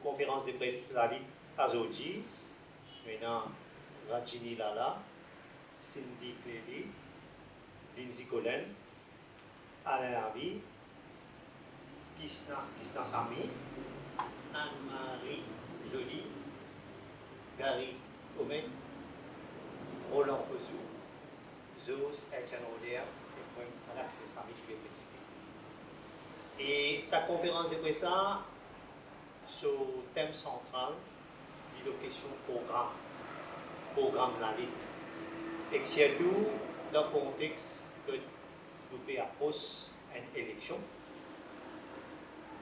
conférence de presse la vie aujourd'hui, maintenant Rajini Lala, Cindy Cléry, Lindsay Collen, Alain Harvey, Krishna Sami, Anne-Marie Joly, Gary Omen, Roland Fosou, Zeus Etchanodea, et Madame Sami qui vient participer. Et sa conférence de presse, sur le thème central, il y a la question programme la vie. Et surtout, dans le contexte que nous approchons une élection,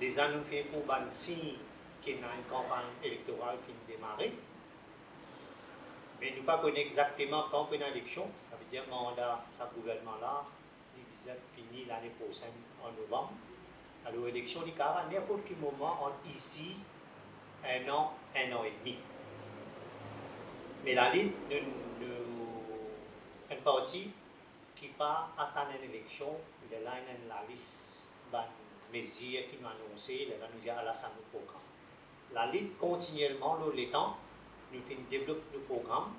déjà nous faisons pour un signe qu'il y a une campagne électorale qui a démarré, mais nous ne connaissons pas exactement quand il y a une élection, ça veut dire que le mandat de ce gouvernement-là, il vise à finir l'année prochaine en novembre. Alors l'élection, il y a à n'importe quel moment entre ici, un an et demi. Mais la ligne, une partie qui va attendre une élection, il y a la liste de mesures qui nous annoncées, nous disons à la salle du programme. La ligne continuellement, le temps, nous développons le programme,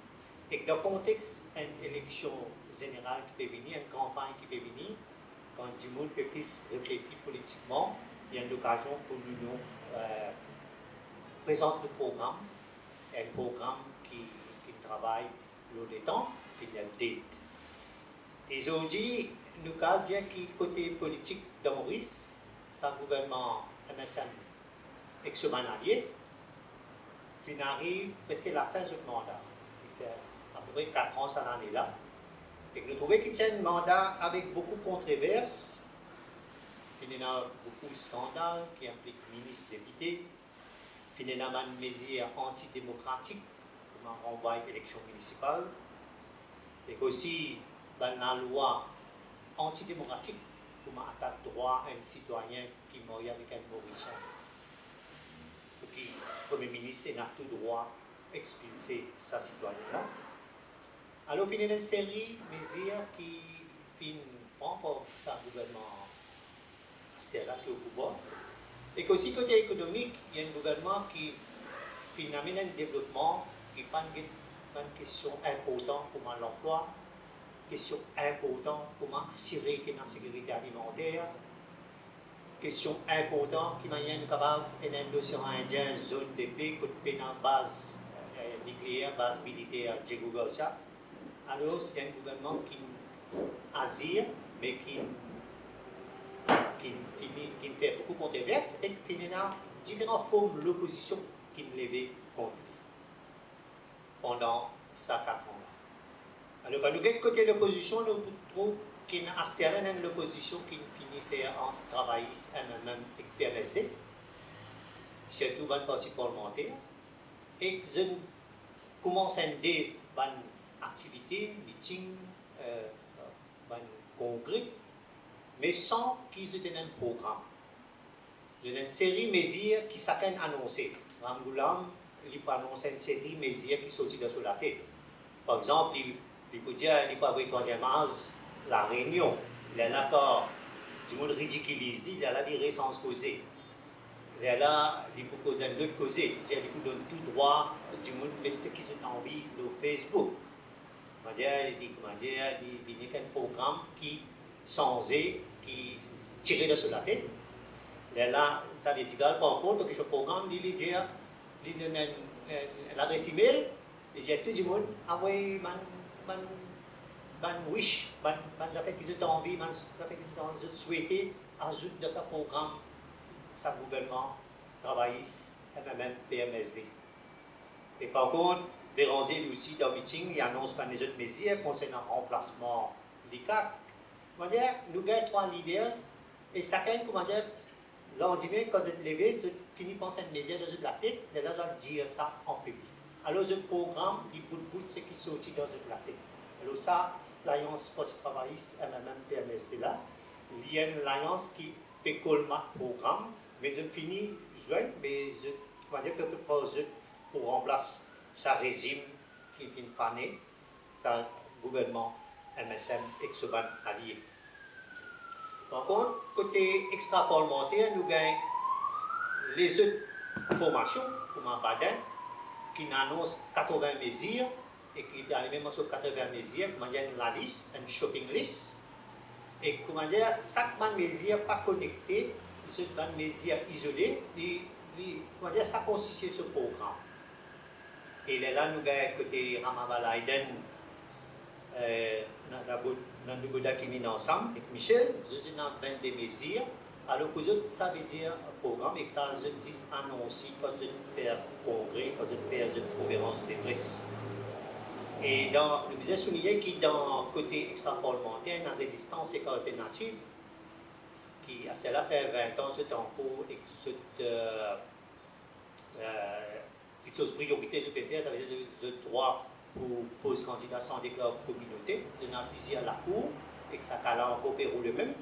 et dans le contexte d'une élection générale qui peut venir, une campagne qui peut venir, quand du monde peut plus réfléchir politiquement, il y a une occasion pour nous présenter le programme, un programme qui travaille le temps, qui est le date. Et aujourd'hui, nous avons dit que côté politique de Maurice, c'est un gouvernement MSN ex-manalier, puis arrive presque la fin de ce mandat. Il fait à peu près 4 ans cette année-là. Et nous trouvons qu'il tient un mandat avec beaucoup de controverses, il y a beaucoup de scandales qui impliquent ministres, députés, il y a une mesure antidémocratique, comme on renvoie à l'élection municipale, et aussi dans la loi antidémocratique, comme on attaque droit à un citoyen qui mourit avec un Mauricien. Pour qui le Premier ministre n'a tout droit d'expulser sa citoyen-là. Alors, il y a une série de mesures qui prennent pour ce gouvernement qui est au pouvoir. Et qu'aussi, côté économique, il y a un gouvernement qui amène un développement qui prend une question importante pour l'emploi, question importante pour assurer qu'il y a une sécurité alimentaire, question importante qui m'a capable d'un océan Indien, zone de paix, côté base nucléaire, base militaire, Djegouga. Alors, c'est un gouvernement qui agit, mais qui fait beaucoup de controverses et qui a différentes formes de l'opposition qui levait contre lui pendant ces 4 ans-là. Alors, quand nous avons côté de l'opposition, nous trouvons qu'il y a une l'opposition qui finit faire un travail même et PMSD, surtout dans le parti parlementaire, et que je commence à aider dans activités, meetings, congrès, mais sans qu'ils aient un programme. Il y a une série de mesures qui sont annoncées. Ramgoulam, il peut annoncer une série de mesures qui sortent de la tête. Par exemple, il peut dire qu'il peut avoir 3e mars, la réunion. Il y a l'accord, du monde ridiculise, il y a la durée sans causer. Il y a là, il peut causer un autre causé. Il peut donner tout droit du monde, même ceux qui ont envie de Facebook. Il y a un programme qui censé, qui tiré de la tête. Et là, ça veut dire par contre que ce programme, il dit l'adresse email, il dit à tout le monde, envoyez un wish, ça fait qu'ils ont envie, ça fait qu'ils ont souhaité ajouter dans ce programme, ce gouvernement travailliste, MMM, PMSD. Et par contre, Béranger, lui aussi, dans le meeting, il annonce pas les autres mesures concernant le remplacement du CAC. Comment dire, nous avons 3 leaders, et chacun, comment dire, lendemain, quand vous êtes levé, vous finissez par cette mesure de la tête, et là, vous dire ça en public. Alors, le programme, il bout ce qui sortit dans la tête. Alors, ça, l'Alliance Sportive Travailliste, MMM, PMSD là, il y a une alliance qui peut colmer le programme, mais je finis, mais je, comment dire, pour remplacer ce régime qui est pané, ce gouvernement MSM ex-ban allié. Par contre, côté extra-parlementaire, nous gagnons les autres formation pour ma badin qui annonce 80 mesures et qui est arrivé sur 80 mesures, comment dire, la liste, une shopping list. Et comment dire, chaque mesure pas connectée, cette mesure isolée, comment dire, ça constitue ce programme. Et là, nous avons côté Ramavalaiden, dans le Bouddha qui est ensemble avec Michel, nous avons 22 mesures. Alors que ça veut dire programme et que ça veut dire annoncer quand je fais un congrès, quand je fais une conférence de presse. Et dans le business souligné qui dans le côté extra-parlementaire, la résistance et alternative, qui à cela fait 20 ans ce temps pour et cette chose priorité je peux faire, ça veut dire le droit pour poser candidat sans déclarer communauté, de n'appliquer à la cour et que ça cala encore pour le même.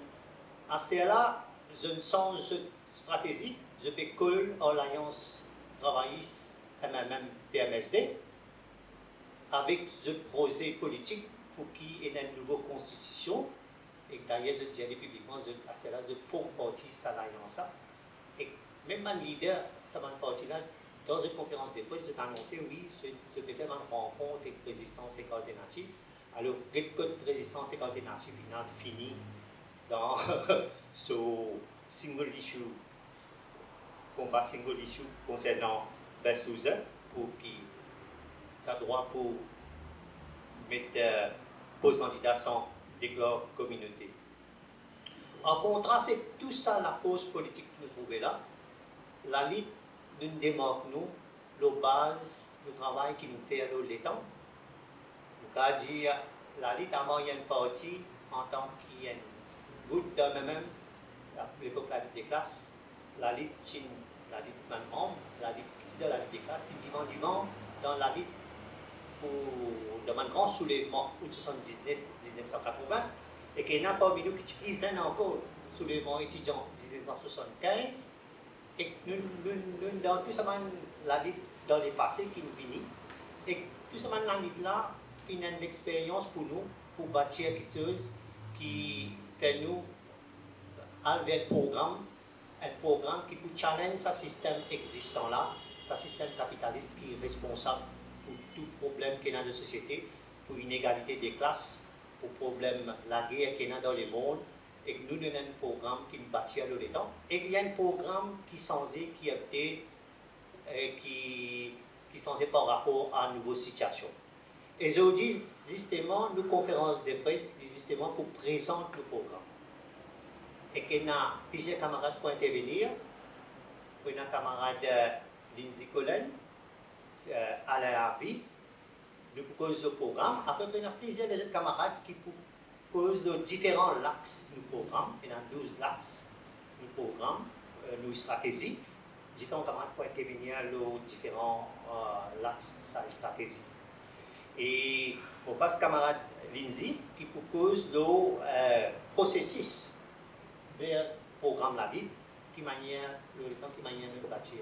À ce là je ne change de stratégie, je peux coller alliance travailliste MMM PMSD avec ce projet politique pour qu'il y ait une nouvelle constitution et d'ailleurs je dis publiquement à ce là je fais partie de cette alliance et même un leader ça va partie là dans une conférence de presse j'ai annoncé oui je peux faire une rencontre avec résistance et alternative alors dès que résistance et alternative fini dans ce single issue, combat single issue concernant Bessouza pour qui ça doit pour mettre pose candidat sans déclare communauté. En contraste, c'est tout ça la force politique que nous trouvons là. La lutte nous démarque nous, la base du travail qui nous fait à l'étang. Nous avons dit la lutte avant il y a une partie en tant qu'il y a une goutte de même, l'époque la lutte des classes, la lutte membre, la lutte de la lutte des classes, c'est divan dans la lutte pour un grand soulèvement en 1980 et qu'il n'y a pas parmi nous qui utilisent encore le soulèvement étudiant en 1975 et nous dans tout ça la lutte dans les passés qui nous finit et tout ça la lutte là une expérience pour nous pour bâtir quelque chose qui fait nous avec un programme qui peut challenger ce système existant là, ce système capitaliste qui est responsable pour tout problème qu'il y a dans la société, pour l'inégalité des classes, pour le problème de la guerre qu'il y a dans le monde, et que nous avons un programme qui nous bâtit à le temps, et qu'il y a un programme qui change, qui update, qui change par rapport à une nouvelle situation. Et aujourd'hui, justement, nos conférences de presse, justement, pour présenter le programme. Et qu'il y a plusieurs camarades pour intervenir, il y a un camarade Lindsay Cullen, à la Harvey, nous proposons le programme. Après, il y a plusieurs autres camarades qui proposent de différents axes du programme. Il y a 12 axes du programme, nos stratégies. Différents camarades pour intervenir aux différents axes de sa stratégie. Et on passe camarade Lindsay qui propose le processus vers le programme La Vie, qui manière de bâtir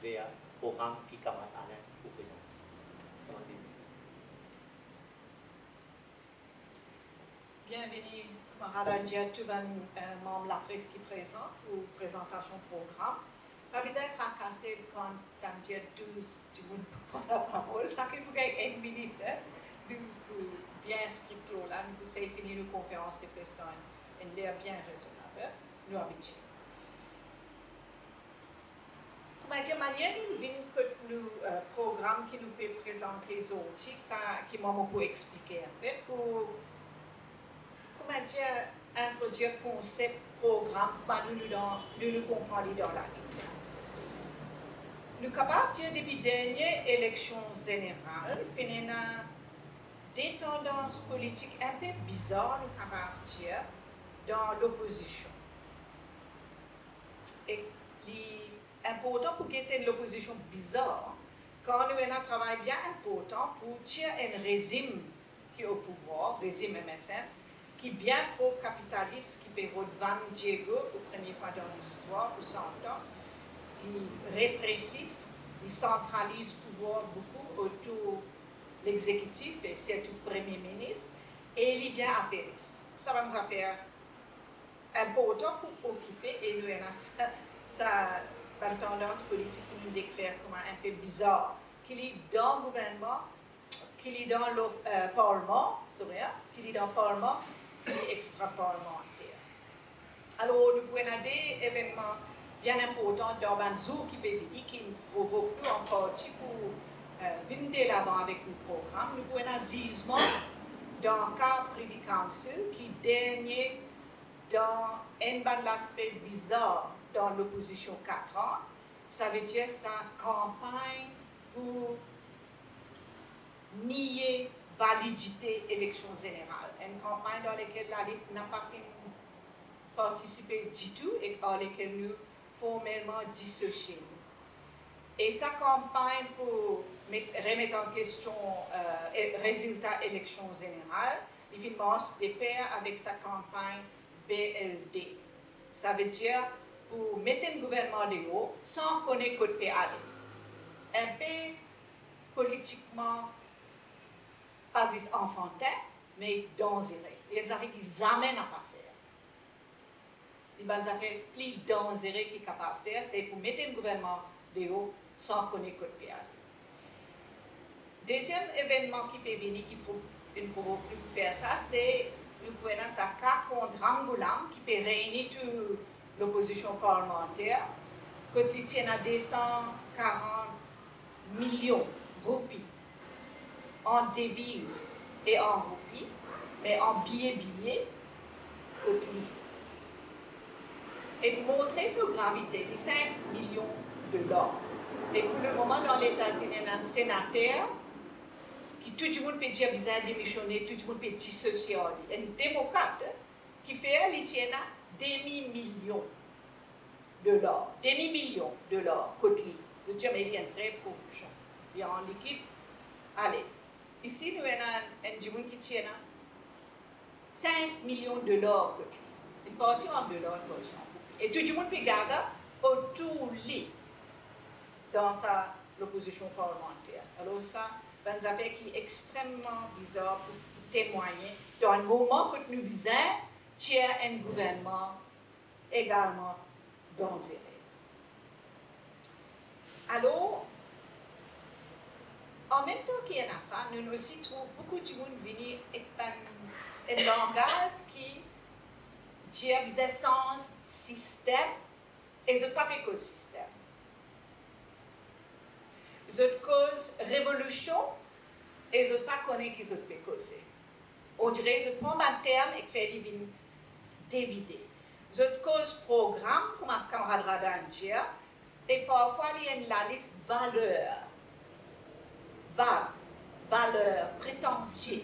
vers le programme qui camarade Alain vous présente. Bienvenue, camarade Djertuban, membre de la presse qui présente ou présentation programme. Pas besoin de tracasser quand tu as 12 du monde pour prendre la parole. Ça que vous avez une minute, bien strict là, nous avons fini nos conférences de presse dans une l'air bien raisonnable, nous habitués. Comment dire, manière que nous programme qui nous peut présenter les outils, ça qui m'a beaucoup expliqué un peu pour comment dire introduire concept programme pour nous comprendre dans la vie. Nous sommes capables de dire depuis la dernière élection générale, il y a des tendances politiques un peu bizarres, nous sommes capables de dire, dans l'opposition. Et l'important pour quitter l'opposition bizarre, quand nous avons un travail bien important pour dire un régime qui est au pouvoir, régime MSM, qui est bien pro-capitaliste, qui peut vendre Diego pour la première fois dans l'histoire, pour 100 ans, qui est répressif, qui centralise le pouvoir beaucoup autour de l'exécutif et surtout le Premier ministre, et il est bien affairiste. Ça va nous faire important pour occuper et nous avons ça la tendance politique qui nous déclare comme un peu bizarre, qu'il est dans le gouvernement, qu'il est dans le Parlement, qu'il est dans le Parlement, qu'il est extra-parlementaire. Alors, nous avons des événements bien importants dans un jour qui peut dire qui provoque nous en partie pour venir l'avant avec le programme. Nous avons un gisement dans le cas Privy Council qui dernier dans un bon aspect bizarre dans l'opposition 4 ans. Ça veut dire sa campagne pour nier validité élection générale. Une campagne dans laquelle la Ligue n'a pas participé du tout et dans laquelle nous formellement dissociés. Et sa campagne pour remettre en question le résultat élection générale, il finance de pair avec sa campagne BLD. Ça veut dire pour mettre un gouvernement de haut sans connaître côté aller. Un peu politiquement pas enfantin, mais dangereux. Il y a des affaires qu'ils amènent à pas faire. Les bonnes affaires plus dangereuses qu'ils sont capables de faire, c'est pour mettre un gouvernement de haut sans connaître côté aller. Deuxième événement qui peut venir, qui provoque plus pour faire ça, c'est nous prenons sa carte contre Angoulême qui peut réunir toute l'opposition parlementaire, quand il tient à 240 millions de roupies en devises et en roupies, mais en billets, et montrer sa gravité, les 5 millions de dollars. Et pour le moment, dans l'État-Unis, il y a un sénateur qui tout le monde peut dire bizarre démissionner, tout le monde peut dissocier. Un démocrate qui fait, il tient à demi-million de dollars. Demi-million de dollars, côté. Je veux dire, mais il y a une vraie corruption. Il y a en liquide. Allez. Ici, nous avons un monde qui tient à 5 millions de dollars côté. Une partie en dollars, une partie en roupies. Et tout le monde peut garder autour de dans l'opposition parlementaire. Alors ça, c'est une affaire qui est extrêmement bizarre pour témoigner dans un moment que nous disons qu'il y a un gouvernement également dangereux. Alors, en même temps qu'il y a ça, nous aussi trouvons beaucoup de monde venir avec un langage qui dit un sens système et ce pas écosystème. Cette cause révolution et je ne pas connaître qui je peux causer. On dirait de prendre un terme et faire les vignes dévider. Cette cause programme, comme un camarade Radin dit, et parfois il y a une liste valeur, valeur, prétentieux.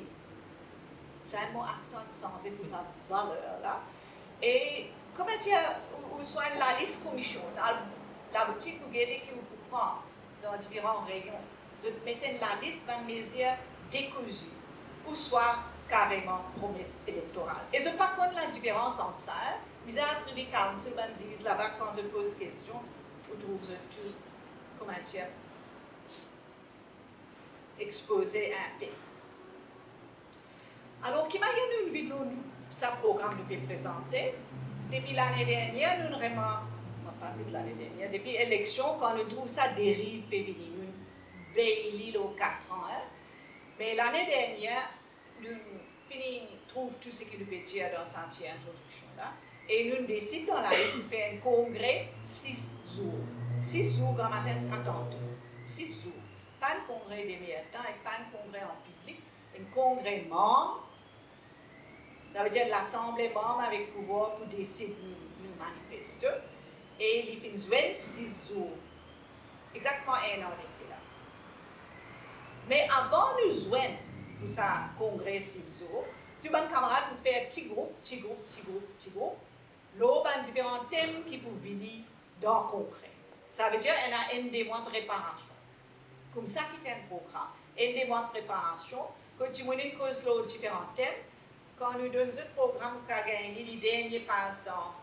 C'est un mot accent sensé pour sa valeur là. Et comment dire, ou soit la liste commission, dans la boutique vous regardez qui vous prend dans différents rayons, de mettre la liste d'un mesure décousu, ou soit carrément promesse électorale. Et je ne sais pas quoi la différence entre ça. Vous avez un Privy Council, là-bas, quand je pose question, vous trouvez tout, comment dire, exposé un peu. Alors, qui m'a eu une vidéo, ça programme nous peut présenter. Depuis l'année dernière, nous vraiment, pas si l'année dernière, depuis l'élection, quand on trouve ça dérive, peut venir, nous veillons aux 4 ans. Hein. Mais l'année dernière, nous trouvons tout ce qu'il peut dire dans cette introduction là. Et nous décidons dans la liste de faire un congrès 6 jours. 6 jours, grand matin, c'est 40 heures. 6 jours. Pas un congrès des meilleurs temps et pas un congrès en public, un congrès membre. Ça veut dire l'Assemblée membre avec pouvoir pour décider de manifester. Et il fait 6 jours. Exactement 1 an d'ici là. Mais avant de nous joindre pour ce congrès 6 jours, tout le monde camarade pour faire petit groupe. Là, il y a différents thèmes qui peuvent venir dans le congrès. Ça veut dire qu'il y a un des mois de préparation. Comme ça qui fait un programme. Un des mois de préparation, quand tu me cause les différents thèmes, quand nous donnons ce programme qui a gagné les derniers passes dans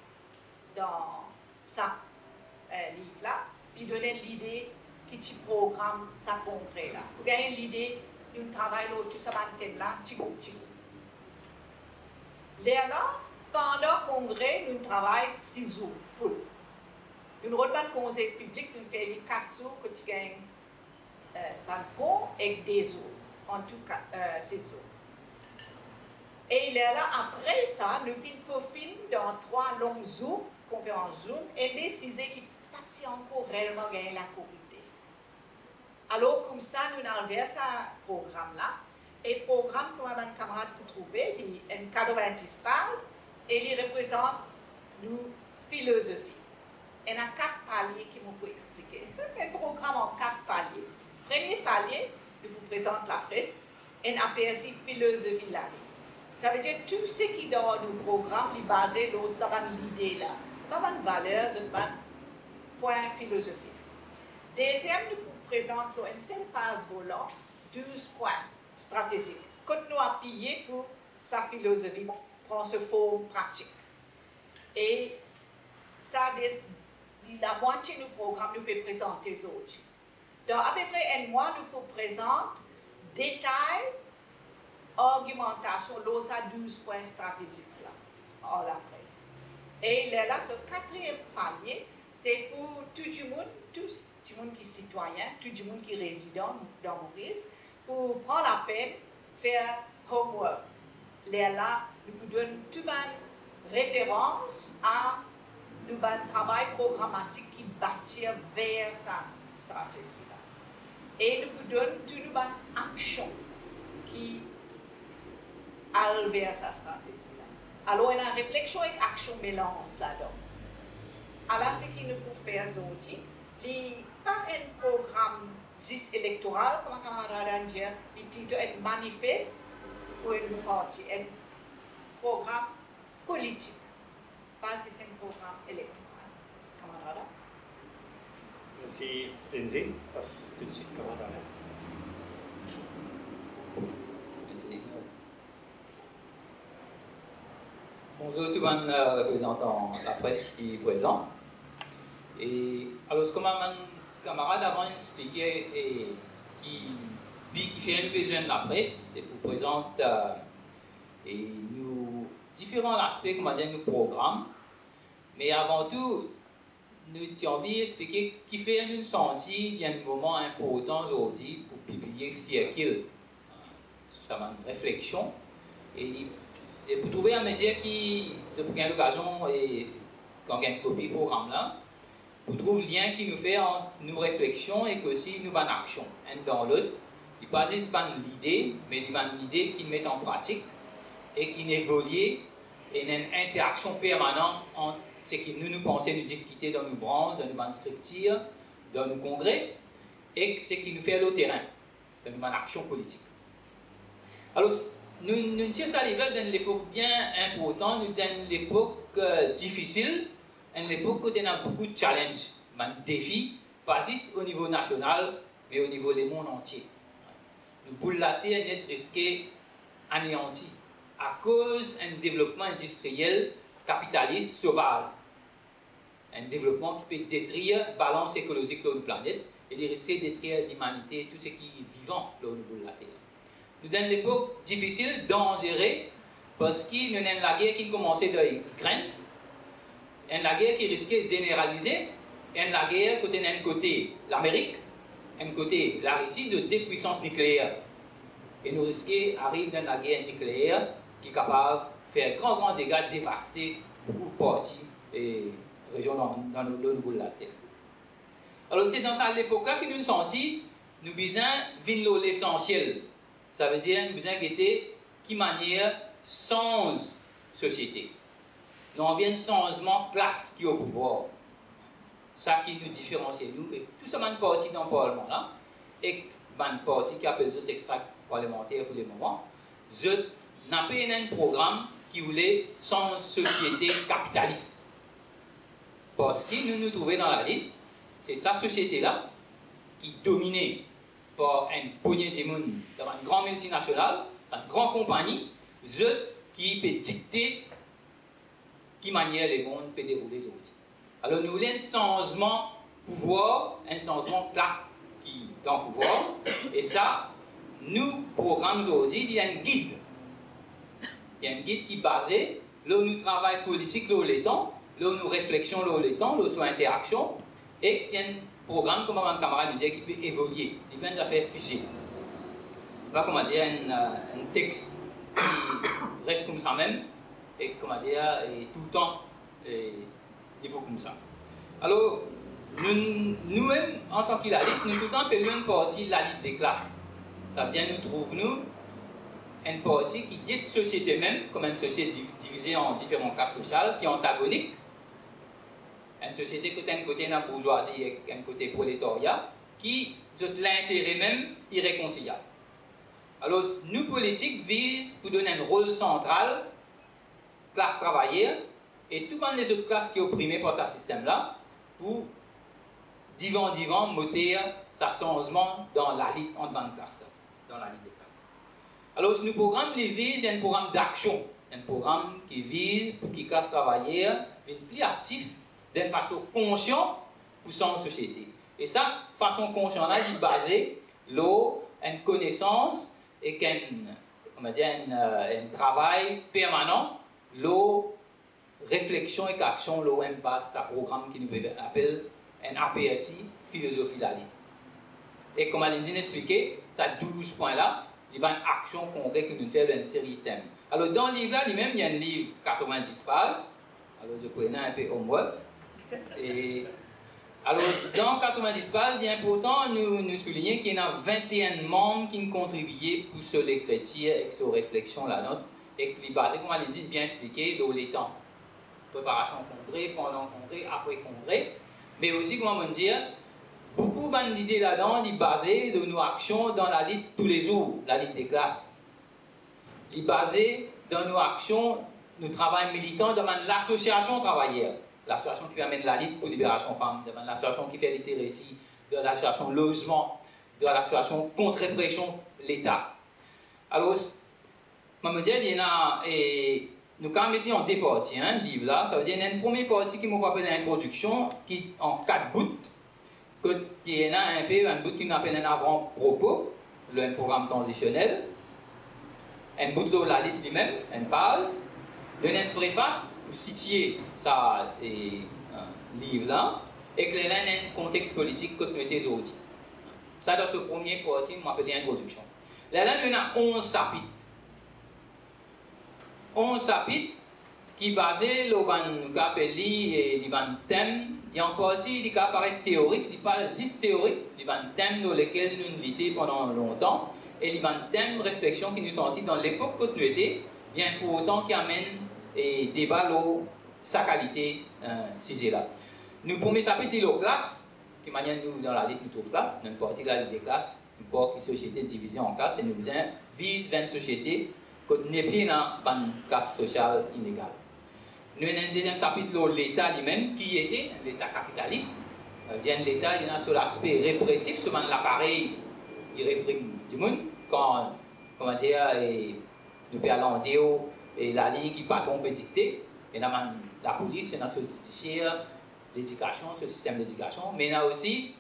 ce livre-là, puis donner l'idée qui tu programme ce congrès-là. Vous gagnez l'idée d'un travail l'autre, tout ça, un thème-là, petit groupe. Là, pendant le congrès, nous travaillons 6 jours, full. Nous avons un conseil public, nous faisons 4 jours que tu gagnes dans le pont avec des eaux, en tout cas, ces eaux. Et là, après ça, nous finissons dans 3 longues Zoom, conférences Zoom, et décider qu'il partit encore réellement gagner la communauté. Alors, comme ça, nous avons ce programme-là. Et le programme que mon camarade peut trouver, il est un 90 pages, et il représente nos philosophies. Il y a 4 paliers qui m'ont expliquer. Un programme en 4 paliers. Premier palier, je vous présente la presse, un aperçu philosophie de la vie. Ça veut dire tout ce qui est dans nos programmes est basé sur l'idée là. Pas une valeur, c'est un point philosophique. Deuxième, nous vous présentons une seule phase volant, 12 points stratégiques. Quand nous appuyons pour sa philosophie, prend ce forme pratique. Et ça, la moitié du programme nous peut présenter aujourd'hui. Dans à peu près un mois, nous vous présentons détails, argumentation, dans ces 12 points stratégiques là, en la presse. Et là, ce 4e palier, c'est pour tout le monde, tout le monde qui est citoyen, tout le monde qui est résident dans Maurice, pour prendre la peine de faire homework. Là, nous donnons toute une référence à un travail programmatique qui bâtit vers sa stratégie-là. Et nous donnons toute une action qui allent vers sa stratégie-là. Alors, il y a une réflexion et action mélange là-dedans. Alors, ce qu'il nous faut faire aujourd'hui, pas un programme électoral, comme camarade dit, mais plutôt un manifeste pour une partie, un programme politique. Parce que c'est un programme électoral. Camarade? Merci, Lindsay. Passe tout de suite, camarade. Bonjour tout le monde représentant la presse qui est présent. Et alors, comme mon camarade avant expliqué et qui fait une besoin de la presse, et vous présente et nous différents aspects comment dire nos programmes. Mais avant tout, nous avons envie d'expliquer qui fait une sortie, il y a un moment important aujourd'hui pour publier circuit. Ça va une réflexion. Et pour trouver un mesure qui, c'est pour gagner l'occasion et quand on a une copie programme là, pour trouver le lien qui nous fait entre nos réflexions et que aussi nous avons action. Un dans l'autre, il pas juste l'idée, mais il y a une idée qui met en pratique et qui évolue et une interaction permanente entre ce que nous pensons nous discuter dans nos branches, dans nos structures, dans nos congrès, et ce qui nous fait au terrain, dans nos actions politiques. Alors, nous tirons ça dans l'époque bien importante, nous dans l'époque difficile, une époque où on a beaucoup de challenges, de défis, pas juste au niveau national, mais au niveau du monde entier. Nous pouvons la terre être risquée anéantie à cause d'un développement industriel capitaliste sauvage. Un développement qui peut détruire la balance écologique de la planète et risquer de détruire l'humanité et tout ce qui est vivant au niveau de la Terre. Nous sommes dans une époque difficile, dangereuse, parce que nous avons la guerre qui commençait dans l'Ukraine, une guerre qui risquait de généraliser, une guerre côté d'un côté l'Amérique, un côté la Russie de deux puissances nucléaires. Et nous risquons d'arriver dans la guerre nucléaire qui est capable de faire grand dégâts, dévaster beaucoup de parties et régions dans le niveau de la Terre. Alors c'est dans cette époque-là que nous nous sentons, nous besoin de l'essentiel. Ça veut dire que nous besoin de qui manière sans société. Nous avons un changement de classe qui est au pouvoir. Ça qui nous différencie, nous, et tout ça, une partie dans le Parlement là, et une partie qui appelle les autres extracts parlementaires pour le moment, je n'ai pas un programme qui voulait sans société capitaliste. Parce que nous nous trouvons dans la ligne, c'est sa société-là qui est dominée par une poignée de monde, dans une grande multinationale, une grande compagnie, qui peut dicter qui manière le monde peut dérouler aujourd'hui. Alors nous voulons un changement de pouvoir, un changement de classe qui est dans le pouvoir, et ça, nous, programme aujourd'hui, il y a un guide. Il y a un guide qui est basé, là où nous travaillons politique, là où les temps, là nous réflexion, là le temps, là sur interaction, et il y a un programme, comme mon camarade nous dit, qui peut évoluer, il vient de faire fichier. Là, comment dire, un texte qui reste comme ça même, et comment dire, et tout le temps, il faut comme ça. Alors, nous-mêmes, en tant que la Ligue, nous tout le temps appelons une partie la Ligue des classes. Ça veut dire, nous trouvons une partie qui est une société même, comme une société divisée en différentes classes sociales, qui est antagonique. Une société qui a un côté la bourgeoisie et un côté prolétariat, qui a l'intérêt même irréconciliable. Alors, nous politiques visent pour donner un rôle central, classe travailleur, et toutes les autres classes qui sont opprimées par ce système-là, pour divan moter sa changement dans la lutte en tant que classe, dans la lutte des classes. Alors, ce programme les vise, il y a un programme d'action, un programme qui vise pour que les classes travailleuses soient plus actifs d'une façon consciente pour son société. Et ça, façon consciente, là, est basée sur une connaissance et un travail permanent, la réflexion et action, l'impasse, un programme qui nous appelle un APSI, philosophie de la lutte. Et comme elle nous a expliqué, ça 12 points là, il y a une action concrète que nous faisons dans une série de thèmes. Alors dans le livre là, lui-même, il y a un livre 90 pages, alors je prenais un peu homework. Et alors, dans 90 pages, il est important de nous souligner qu'il y a 21 membres qui ont contribué pour ce l'écriture et sur réflexion là-dedans, et qui est basé, comme on dit, bien expliqué dans les temps. Préparation congrès, pendant congrès, après congrès, mais aussi, comment on dit, beaucoup d'idées là-dedans, il est basé de nos actions dans la lutte tous les jours, la lutte des classes. Il est basé dans nos actions, nos travail militant dans l'association travailleur. L'association qui amène la lutte pour libération femmes, de l'association qui fait littératie, de l'association logement, de l'association contre répression l'État. Alors, je me dis, il y a, nous quand même en deux parties, hein, livre là, ça veut dire qu'il y a une première partie qui m'a appelé l'introduction, qui en 4 bouts, qui est un bout qui nous appelle un avant-propos, un programme transitionnel, un bout de la lutte lui-même, une base, une préface, pour situer ça livre-là, et que là, un contexte politique que nous avons aujourd'hui. Ça, dans ce premier partie, on appelle l'introduction. Là, on a 11 chapitres. 11 chapitres qui sont basés sur le thème. Il y a une partie qui paraît théorique, qui pas juste théorique, il y a un thème dans lequel nous luttons pendant longtemps, et il y a un thème de réflexion qui nous sortit dans l'époque que nous étions, bien pour autant qui amène et débat sur sa qualité sujet là. Nous premier chapitre est la classe, qui manière nous dans la lutte nous trouve classe, une partie de la lutte des classes, une partie de société divisée en classes, et nous vise vers une société qui n'est plus dans une classe sociale inégale. Nous avons un deuxième chapitre sur l'État lui-même, qui était l'État capitaliste. L'État il y a sur l'aspect répressif, sur l'appareil qui réprime du monde, quand, comment dire, nous parlons d'eux, et la ligne qui patron peut dicter, et la police, il y a le judiciaire, l'éducation, ce système d'éducation, mais il y a aussi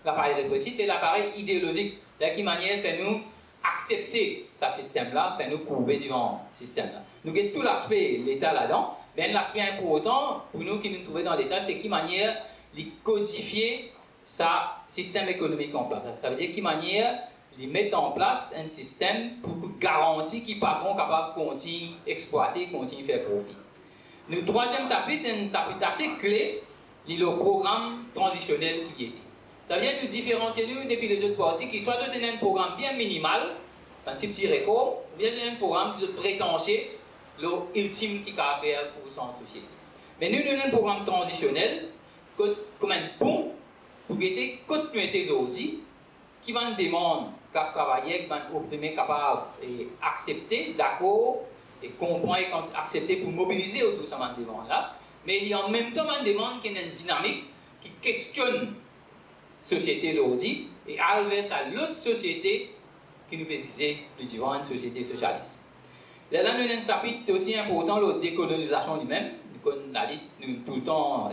l'appareil répressif et l'appareil idéologique, de qui manière fait nous accepter ce système-là, fait nous courber devant ce système-là. Nous avons tout l'aspect l'État là-dedans, mais l'aspect important pour nous qui nous trouvons dans l'État, c'est qui manière de codifier ce système économique en place. Ça veut dire qui manière de mettre en place un système pour garantir qu'ils patron capable de continuer à exploiter, continuer à faire profit. Le troisième chapitre est un chapitre assez clé, le programme transitionnel qui est. Ça vient nous différencier nous depuis les autres parties qui soit un programme bien minimal, un petit réforme, ou bien un programme qui est prétentieux, l'ultime qui a à faire pour son société. Mais nous avons un programme transitionnel comme un pont pour aider continuer aujourd'hui qui va nous demander classe travailleur qui va opprimer capable et accepter, d'accord, et comprendre et accepter pour mobiliser autour de cette demande-là. Mais il y a en même temps une demande qui est une dynamique qui questionne la société aujourd'hui et vers à l'autre société qui nous fait viser le divan, une société socialiste. Là, nous avons un chapitre aussi important, la décolonisation lui-même. La lutte, nous tout le temps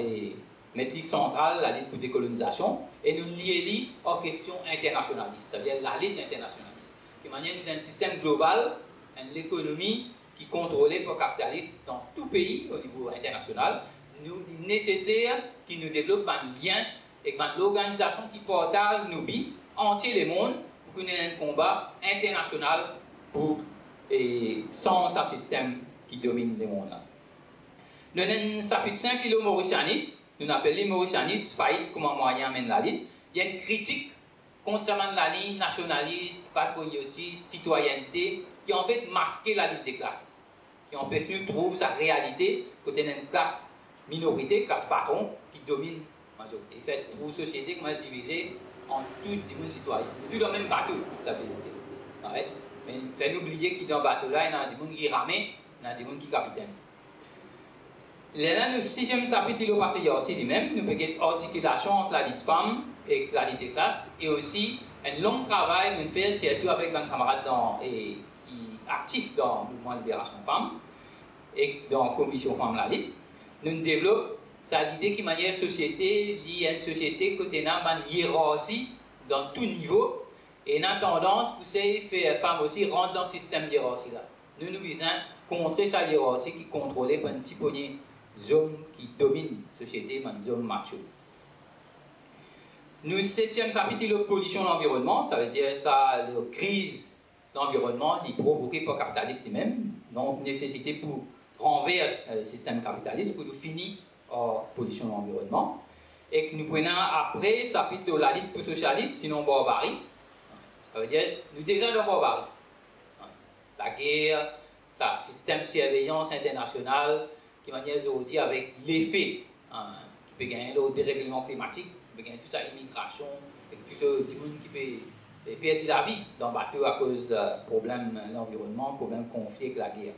mettre centrale la lutte pour décolonisation et nous lier en question internationaliste, c'est-à-dire la lutte internationaliste. De manière d'un système global, une économie qui est contrôlée par les capitalistes dans tout pays au niveau international, nous nécessaire qu'il nous développe un lien avec l'organisation qui partage nos vies entier le monde pour qu'on ait un combat international pour sans un système qui domine le monde. Nous avons un chapitre 5 le Mauritianisme, nous appelons les Mauritianistes faillite comme un moyen de mener la lutte. Il y a une critique concernant la ligne nationaliste, patriotisme, citoyenneté, qui en fait masqué la lutte des classes, qui empêche nous de trouver sa réalité côté d'une classe minorité, classe patron, qui domine la majorité. Il fait une société qui est divisée en tous les citoyens, tous dans le même bateau, la vérité. Mais il fait oublier que dans le bateau-là, il y a des gens qui rament, il y a des gens qui capitaine. Là, le 6e chapitre de patriarcat lui-même, nous avons une articulation entre la lutte femme et la lutte des classes, et aussi un long travail nous fait surtout avec un camarade qui est actif dans le mouvement de libération femmes et dans la commission femmes la lutte. Nous développons l'idée qui manière société liée à une société côté une hiérarchie dans tout niveau, et une tendance pour ces femmes aussi rentrent dans le système de hiérarchie là. Nous visons à contrer sa hiérarchie qui est contrôlée par un petit poignet hommes qui dominent la société, des hommes machos. Nous, 7e chapitre, la pollution de l'environnement, ça veut dire ça, la crise d'environnement, provoquée par le capitalisme lui-même, donc nécessité pour renverser le système capitaliste, pour nous finir en pollution de l'environnement. Et que nous prenons après, chapitre de la lutte pour socialiste, sinon barbarie. Ça veut dire, nous déjà dans barbarie. La guerre, ça, système de surveillance internationale, qui manière aujourd'hui avec l'effet qui peut gagner le dérèglement climatique, qui peut gagner tout ça, l'immigration, et tout ça, du monde qui peut perdre la vie dans le bateau à cause de problèmes de l'environnement, problèmes conflits avec la guerre.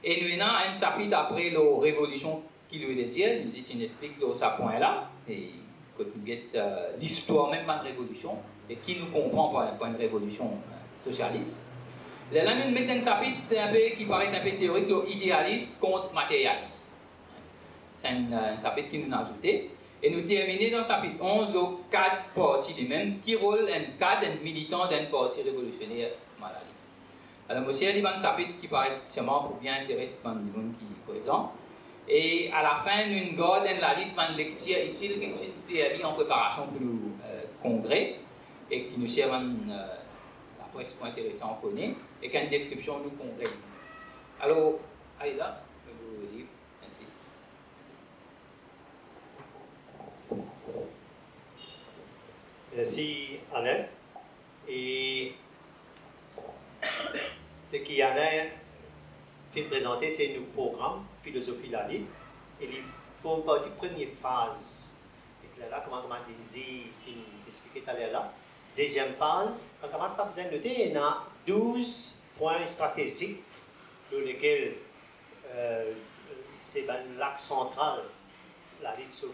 Et nous avons un chapitre après la révolution qui lui est dédié, nous explique ce point-là, et quand nous avons l'histoire même de la révolution, et qui nous comprend par une révolution socialiste. Là, nous mettons un chapitre qui paraît un peu théorique, l'idéalisme contre matérialisme. C'est un chapitre qui nous a ajouté. Et nous terminons dans le chapitre 11, le cadre parti lui-même, qui rôle un cadre militant d'un parti révolutionnaire Malali. Alors, monsieur, il y a un chapitre qui paraît sûrement pour bien intéresser les gens qui sont présents. Et à la fin, nous gardons la liste de lecture ici, qui nous servi en préparation pour le congrès, et qui nous sert c'est pas intéressant, on connaît, et qu'une description nous congrès. Alors, allez là, je vais vous lire. Merci. Merci, Alain. Et ce qu'il y en a fait présenter, c'est nos programmes, philosophie la lutte. Et pour une partie première phase, et là, comment disait, qui expliquait tout à l'heure là. Deuxième phase, quand on a besoin de noter, il y a 12 points stratégiques sur lesquels c'est l'axe central, la lutte sur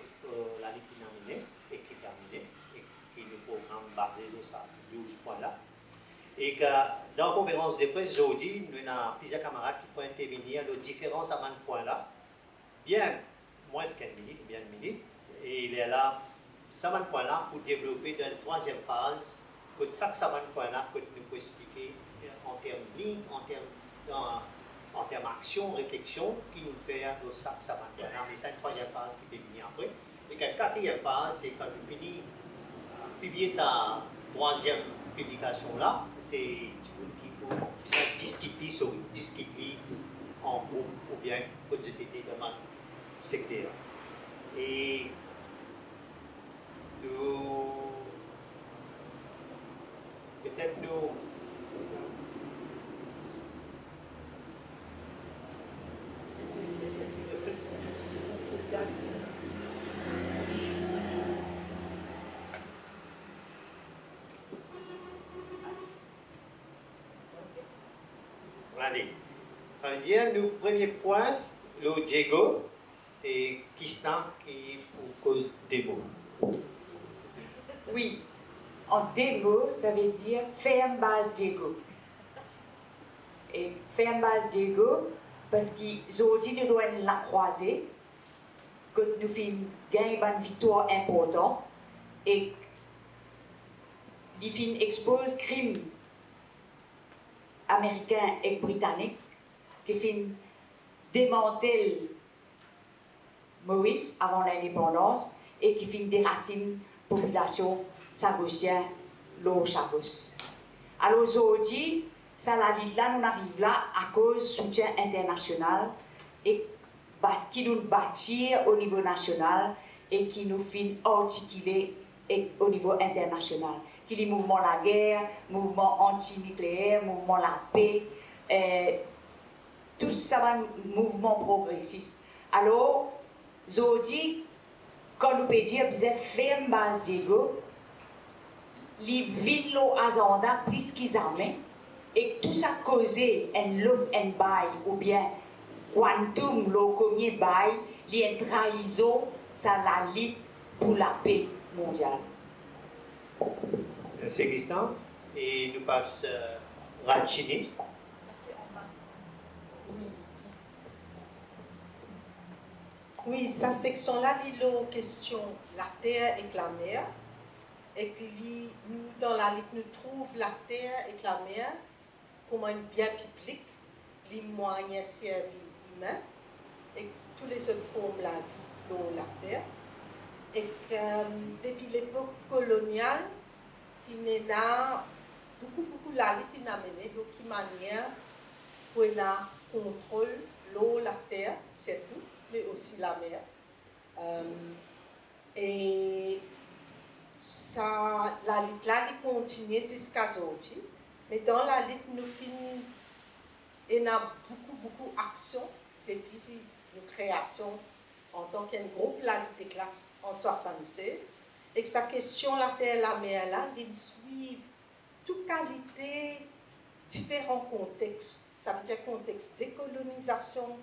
la lutte terminée et qui est terminée, et qui est le programme basé sur ces 12 points-là. Et que dans la conférence de presse aujourd'hui, nous avons plusieurs camarades qui peuvent intervenir aux différents à ce point-là, bien moins qu'une minute, bien une minute, et il est là. Ça va point là pour développer dans la troisième phase, que chaque point là que nous pouvons expliquer en termes lignes, en termes action, réflexion, qui nous fait dans chaque point là. Mais c'est une troisième phase qui peut venir après. Et la quatrième phase, c'est quand nous finissons publier sa troisième publication là, c'est qui peut discuter sur discuter en groupe ou bien quantité dans le secteur. Et peut-être nous allez, ça veut dire le premier point, le Diego et Kistan qui est pour cause des mots. Oui, en démo, ça veut dire ferme base Diego. Et ferme base Diego, parce qu'aujourd'hui, nous devons la croiser, que nous faisons gagner une victoire importante, et il expose crimes américains et britanniques, qui fin démantelent Maurice avant l'indépendance et qui finit des racines population sagossienne, l'eau Chabos. Alors aujourd'hui, ça la lutte là, nous arrivons là à cause du soutien international et qui nous bâtir au niveau national et qui nous fait articuler au niveau international. Qui est le mouvement la guerre, mouvement anti-nucléaire, mouvement la paix, tout ça va mouvement progressiste. Alors, aujourd'hui, quand nous pouvons dire, vous êtes ferme base Diego, les villes agenda plus qu'ils amènent, et tout ça causé un love and buy, ou bien quantum lo premier buy, les trahison, ça la lutte pour la paix mondiale. Merci Christian. Et nous passe Rachini. Oui, sa section-là, il y a la question la terre et la mer. Et que nous, dans la lutte, nous trouvons la terre et la mer comme un bien public, les moyens services humains, et tous les autres formes la vie, l'eau, la terre. Et que depuis l'époque coloniale, il y a beaucoup la lutte a mené de quelle manière pour contrôler l'eau, la terre, c'est tout, mais aussi la mer. Et ça, la lutte là, elle continue jusqu'à aujourd'hui. Mais dans la lutte, il y a beaucoup d'actions depuis notre création en tant qu'un groupe, la lutte des classes en 1976. Et que sa question, la terre et la mer, là, ils suivent toute qualité, différents contextes. Ça veut dire contexte décolonisation,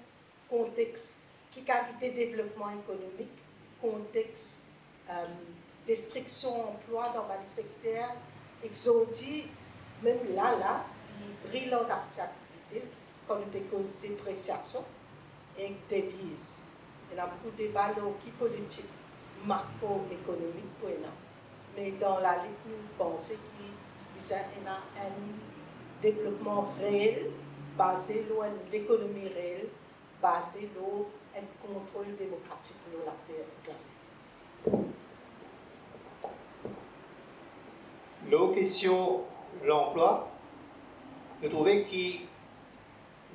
contexte qui qualité développement économique, contexte destruction d'emploi dans le secteur, exodie, même là, il brille d'activité, comme des causes de dépréciation et devises. Il y a beaucoup de débats qui politiques, macroéconomiques pour nous. Mais dans la lutte, nous pensons qu'il y a un développement réel, basé sur l'économie réelle, basé sur un contrôle démocratique de la terre. La question de l'emploi, nous trouvons que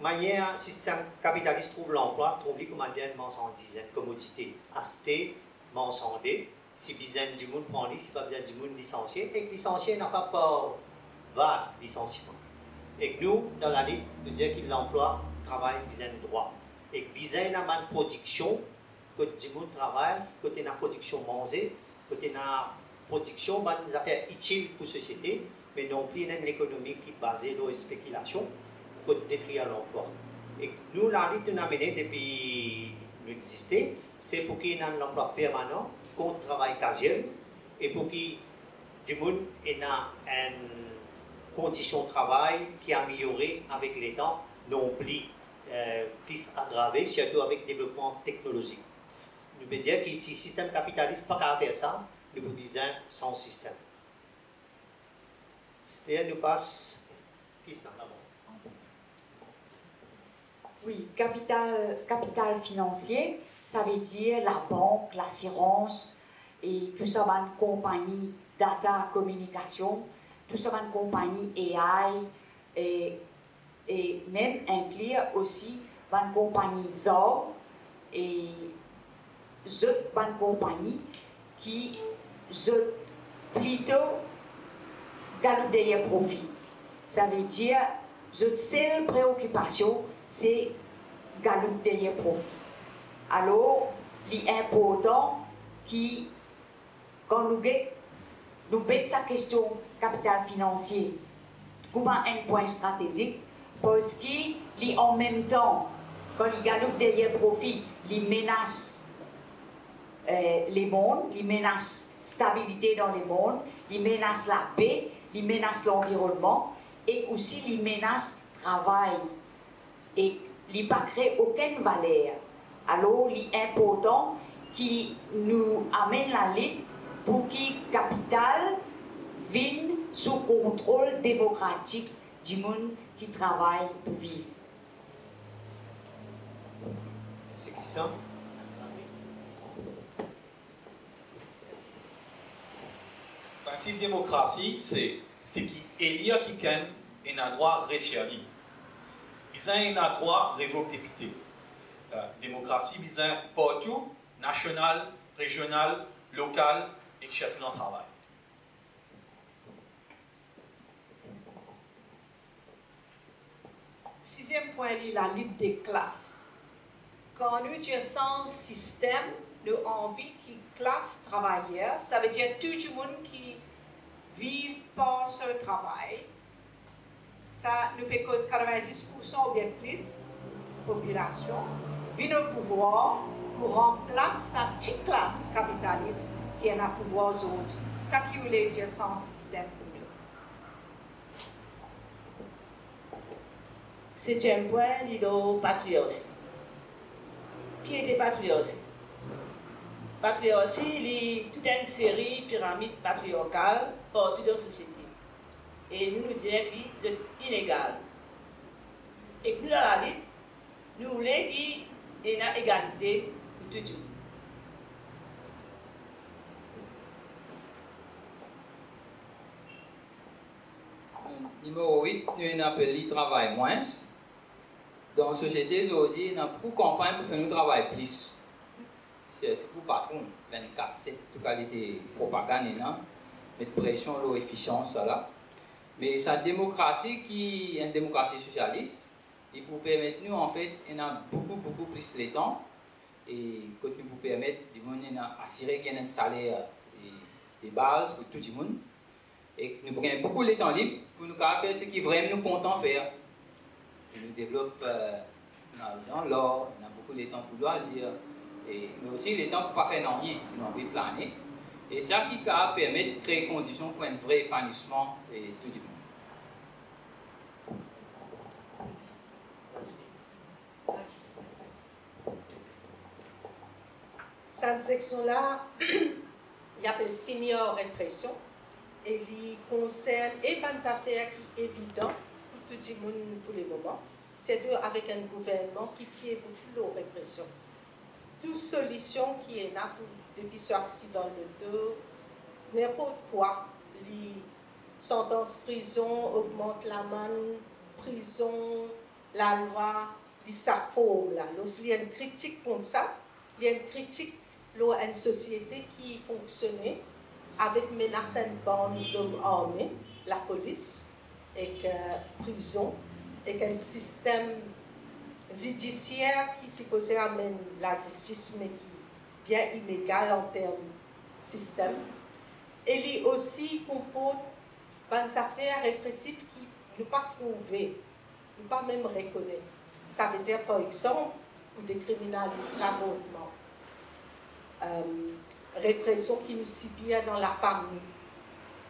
manière système capitaliste trouve l'emploi, trouve comme une marchandise, une commodité, acheter, marchander, si besoin du monde prend si pas besoin du monde licencié, et licencié n'a pas peur va licenciement. Et nous, dans la lutte, nous disons que l'emploi, travail, besoin de droit. Et besoin de production, côté du monde travail, côté de la production manger, côté de la production, des affaires utiles pour la société, mais non plus une économie qui est basée sur la spéculation pour détruire l'emploi. Et nous, la lutte, nous avons mené depuis l'exister, c'est pour qu'il y ait un emploi permanent, contre le travail casuel, et pour qu'il y ait une condition de travail qui est améliorée avec les temps, non plus aggravée, surtout avec le développement technologique. Nous pouvons dire que si le système capitaliste n'a pas faire ça, nous pouvons dire sans système. C'est-à-dire, nous passons. Oui, capital financier, ça veut dire la banque, l'assurance et tout ça va une compagnie data communication, tout ça va une compagnie AI et même inclure aussi une compagnie ZOR et une compagnie qui plutôt gagne derrière profit. Ça veut dire notre seule préoccupation, c'est gagner derrière profit. Alors, il est important que, quand nous mettons sa question capital financier comme un point stratégique, parce qu'en même temps, quand il gagne derrière profit, il menace les mondes, il menace la stabilité dans les mondes, il menace la paix, il menace l'environnement et aussi il menace le travail. Et il n'a pas créé aucune valeur. Alors, il est important qui nous amène la lutte pour que le capital vienne sous contrôle démocratique du monde qui travaille pour vivre. C'est Christian. principe de démocratie, c'est ce qui élire qui a un droit recherché. Ils ont un droit révoquabilité. Démocratie, ils ont partout, national, régional, local, et chercher dans le travail. Sixième point, la lutte des classes. Quand nous disons sans système, nous avons envie que classe travailleur, ça veut dire tout le monde qui vit par ce travail. Ça nous fait cause 90% ou bien plus population vit au pouvoir pour remplacer sa petite classe capitaliste qui est un pouvoir aujourd'hui. Ça qui voulait dire sans système pour nous. Septième point, il y a patriote. Qui était patriote? Patriote, il y a toute une série de pyramides patriarcales partout dans la société. Et nous nous disons que c'est inégal. Et que nous, dans la lutte, nous voulons qu'il y ait une égalité pour tout le monde. Numéro 8, nous appelons le travail moins. Dans la société, aujourd'hui, nous avons beaucoup de campagnes pour que nous travaillions plus. C'est tout patron, 24/7, toute qualité propagande, mais pression, l'efficience, voilà. Mais sa démocratie, qui est une démocratie socialiste, il peut permettre nous, en fait, il y a beaucoup plus de temps. Et quand nous peut permettre, d'assurer qu'il y a un salaire de base pour tout le monde. Et nous prenons beaucoup de temps libre pour nous faire ce qui vraiment nous content faire. Nous développons dans l'art, on a beaucoup de temps pour loisirs, mais aussi le temps pour ne pas faire rien, nous envie de planer. Et ça qui permet de créer des conditions pour un vrai épanouissement de tout le monde. Cette section-là, il appelle finir répression et il concerne et des affaires qui sont évidentes pour tout le monde pour le moment. C'est avec un gouvernement qui fait beaucoup de répression. Toute solution qui est là depuis ce accident de deux, n'importe quoi, les sentences prison augmente la main, prison, la loi, les forme là. Lorsqu'il y a une critique comme ça, il y a une critique à une société qui fonctionnait avec menaces de hommes armés, la police, et prison, et un système judiciaire qui supposé amener la justice, mais qui est bien inégal en termes de système. Et il aussi comporte des affaires répressives qui ne pas trouver, ne pas même reconnaître. Ça veut dire, par exemple, pour des criminalistes rabotement, répression qui nous subit dans la famille,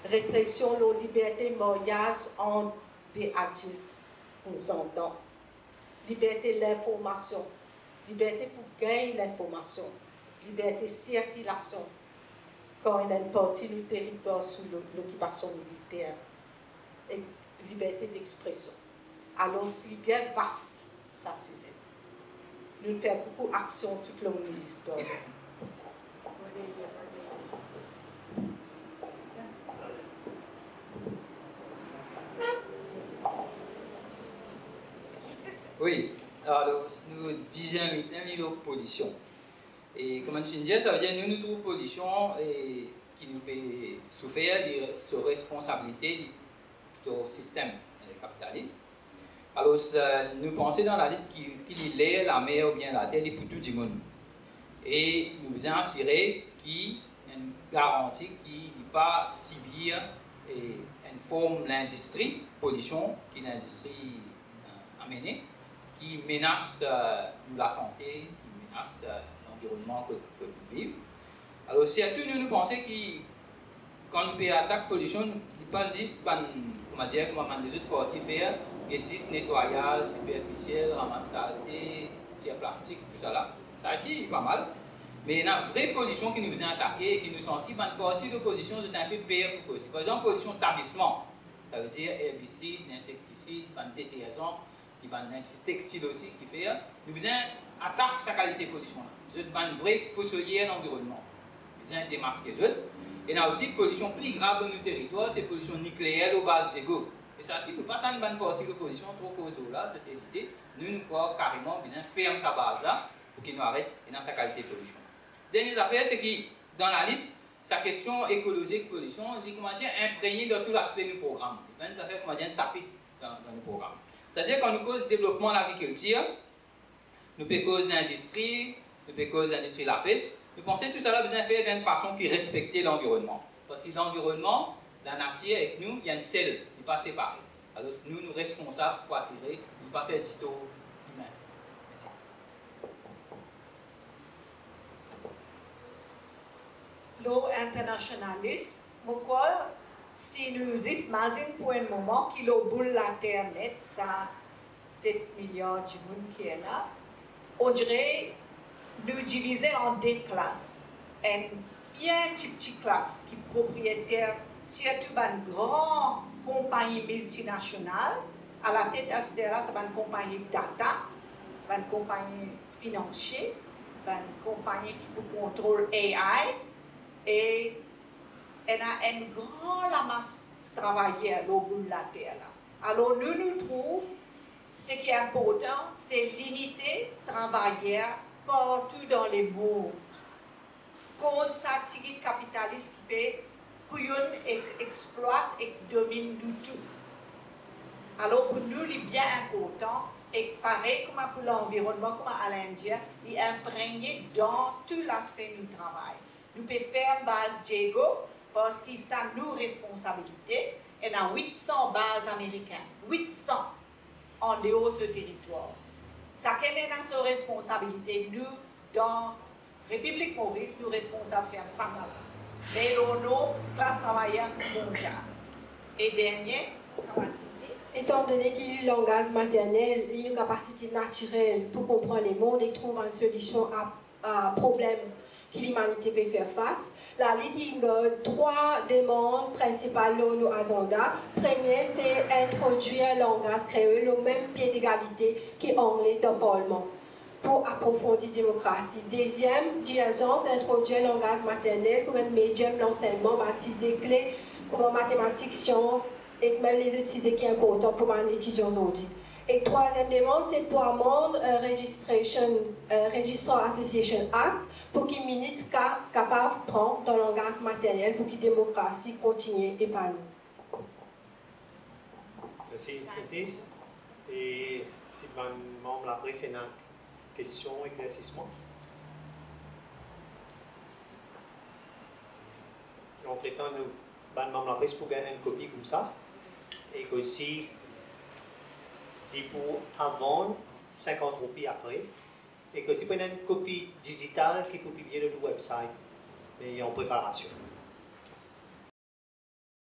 répression de la liberté de mariage entre des adultes, nous entendons, liberté de l'information, liberté pour gagner l'information, liberté de circulation, quand il y a une partie du territoire sous l'occupation militaire, et liberté d'expression. Alors, c'est bien vaste, ça c'est. Nous faisons beaucoup d'actions tout le long de l'histoire. Oui, alors nous disons maintenant la pollution. Et comme tu disais, ça veut dire que nous trouvons pollution et qui nous fait souffrir de responsabilité du système capitaliste. Alors nous pensons dans la lutte qu'il est la mer ou bien la terre pour tout le monde. Et nous devons assurer qu'il y a une garantie qu'il n'y a pas subir une forme d'industrie, pollution, qui est une industrie amenée, qui menace la santé, qui menace l'environnement que nous vivons. Alors, surtout, nous pensons que quand nous attaquons la pollution, il n'y a pas juste, comment dire, comme les autres parties faire, il existe nettoyage superficiel, ramassage, tiers plastique, tout ça là. Ça aussi, pas mal. Mais il y a une vraie pollution qui nous a attaqué et qui nous sentit une partie de pollution de un peu pire pour cause. Par exemple, pollution d'établissement. Ça veut dire herbicides, insecticides, une détergent, qui va un textile aussi qui fait. Nous besoin attaquer sa qualité de pollution. Nous avons une vraie fausselière dans l'environnement. Nous besoin démasquer eux. Et il y a aussi une pollution plus grave dans nos territoires, c'est la pollution nucléaire aux bases d'ego. Et ça, si nous ne pas tant une bonne partie de l'opposition trop cause là, cette hésité, nous croyons carrément bien ferme sa base là pour qu'il nous arrête et dans sa qualité de solution. Dernière affaire, c'est que dans la lutte, sa question écologique, pollution, il dit comment dire imprégné dans tout l'aspect du programme. Dans une affaire, comment dire, sapite dans le programme. C'est-à-dire qu'on nous cause développement de l'agriculture, nous peut cause l'industrie, nous peut cause l'industrie de la pêche. Nous pensons que tout ça là besoin de faire d'une façon qui respecte l'environnement. Parce que l'environnement, la nature avec nous, il y a une selle, il n'est pas séparé. Alors nous, nous responsables pour assurer, il ne pas faire du tout humain. L'eau internationaliste, pourquoi si nous imaginons pour un moment que l'eau boule la terre nette, ça 7 milliards de monde qui est là, on dirait nous diviser en deux classes. Une bien petite classe qui est propriétaire, surtout d'une grande compagnie multinationale, à la tête de ce là, c'est une compagnie data, une compagnie financière, une compagnie qui peut contrôler AI, et elle a une grande masse de travailleurs au bout de la terre. Alors nous trouvons, ce qui est important, c'est l'unité travailleurs partout dans le monde. Contre cette activité capitaliste qui peut exploite et domine tout. Alors pour nous, il est bien important, et pareil comme pour l'environnement, comme à l'Indien, il est imprégné dans tout l'aspect du travail. Nous pouvons faire une base Diego parce que c'est nos responsabilités. Il y a 800 bases américaines, 800 en dehors de ce territoire. Chacun a sa responsabilité. Nous, dans la République Maurice, nous sommes responsables de faire ça. Mais dans nos classes travailleurs mondiales. Et dernier, étant donné qu'il y a le langage maternel, il y a une capacité naturelle pour comprendre les mondes et trouver une solution à un problème que l'humanité peut faire face. La Ligue a 3 demandes principales dans nos agendas. Premier, c'est introduire le langage créole au même pied d'égalité que l'anglais dans le Parlement pour approfondir la démocratie. Deuxième, d'urgence, introduire le langage maternel comme un médium d'enseignement baptisé clé comme en mathématiques, sciences et même les utiliser qui est important pour un étudiant aujourd'hui. Et troisième demande, c'est pour amender Register Association Act pour qu'il minute capable de prendre dans le langage matériel pour que la démocratie continue épanouie. Merci, Kitty. Et si le membre après, c'est une question, éclaircissement. Donc, l'étant nous, le membre après, pour gagner une copie comme ça. Et aussi, il faut avant 50 roupies après. Et que si vous avez une copie digitale qui est publiée sur le website, et en préparation.